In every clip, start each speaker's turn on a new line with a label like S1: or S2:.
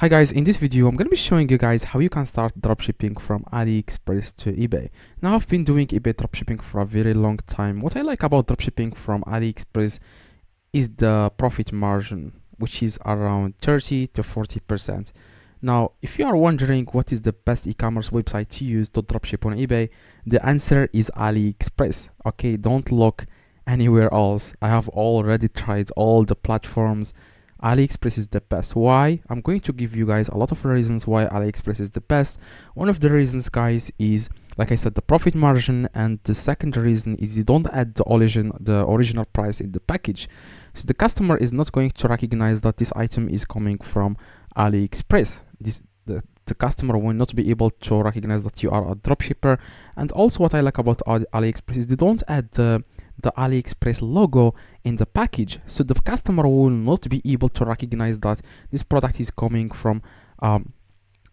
S1: Hi guys, in this video I'm going to be showing you guys how you can start dropshipping from Aliexpress to eBay. Now I've been doing eBay dropshipping for a very long time. What I like about dropshipping from Aliexpress is the profit margin, which is around 30 to 40%. Now, if you are wondering what is the best e-commerce website to use to dropship on eBay, the answer is Aliexpress. Okay, don't look anywhere else. I have already tried all the platforms. Aliexpress is the best. Why? I'm going to give you guys a lot of reasons why Aliexpress is the best. One of the reasons, guys, is, like I said, the profit margin, and the second reason is you don't add the original price in the package. So the customer is not going to recognize that this item is coming from Aliexpress. The customer will not be able to recognize that you are a dropshipper. And also what I like about Aliexpress is they don't add the Aliexpress logo in the package, so the customer will not be able to recognize that this product is coming from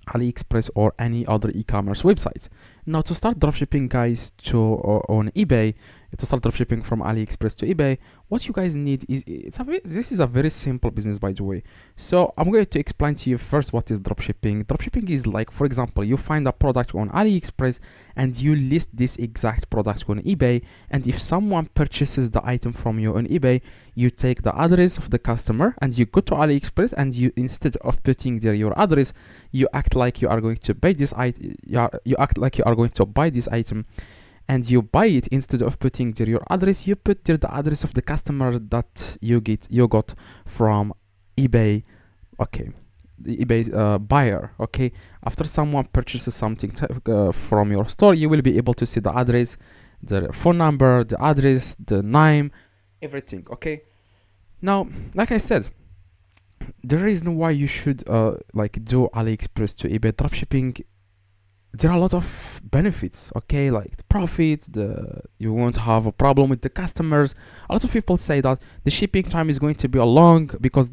S1: Aliexpress or any other e-commerce website. Now, to start dropshipping, guys, on eBay, to start dropshipping from Aliexpress to eBay, what you guys need is this is a very simple business, by the way. So I'm going to explain to you first what is dropshipping. Dropshipping is like, for example, you find a product on Aliexpress and you list this exact product on eBay, and if someone purchases the item from you on eBay, you take the address of the customer and you go to Aliexpress, and you, instead of putting there your address, you act like you are going to buy this item. You act like you are going to buy this item, and you buy it. Instead of putting there your address, you put there the address of the customer that you got from eBay. Okay, the eBay buyer. Okay, after someone purchases something from your store, you will be able to see the address, the phone number, the address, the name, everything. Okay, now, like I said, the reason why you should like do Aliexpress to eBay dropshipping, there are a lot of benefits. Okay, like the profit, you won't have a problem with the customers. A lot of people say that the shipping time is going to be long because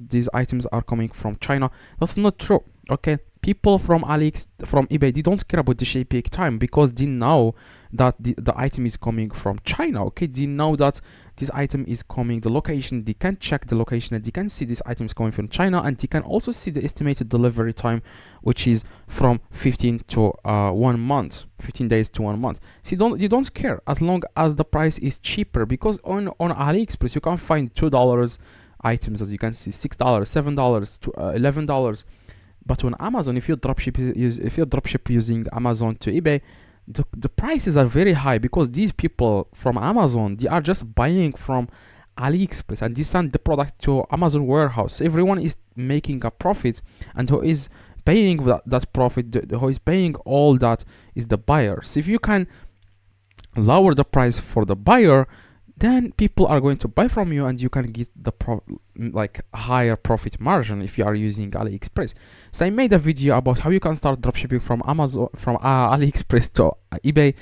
S1: these items are coming from China. That's not true. Okay, people from eBay, they don't care about the shipping time because they know that the item is coming from China. Okay, they know that this item is coming, the location, they can check the location and they can see this item is coming from China, and they can also see the estimated delivery time, which is from 15 to 1 month, 15 days to 1 month. So you don't care as long as the price is cheaper, because on Aliexpress you can find $2 items, as you can see, $6, $7 to $11. But on Amazon, if you dropship using Amazon to eBay, the prices are very high, because these people from Amazon, they are just buying from Aliexpress and they send the product to Amazon warehouse. So everyone is making a profit, and who is paying that profit, who is paying all that, is the buyer. So if you can lower the price for the buyer, then people are going to buy from you, and you can get the higher profit margin if you are using Aliexpress. So I made a video about how you can start dropshipping from Aliexpress to eBay,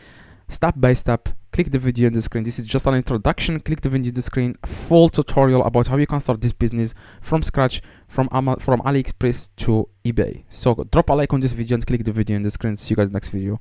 S1: step by step. Click the video on the screen. This is just an introduction. Click the video on the screen, full tutorial about how you can start this business from scratch from Aliexpress to eBay. So drop a like on this video and click the video on the screen. See you guys next video.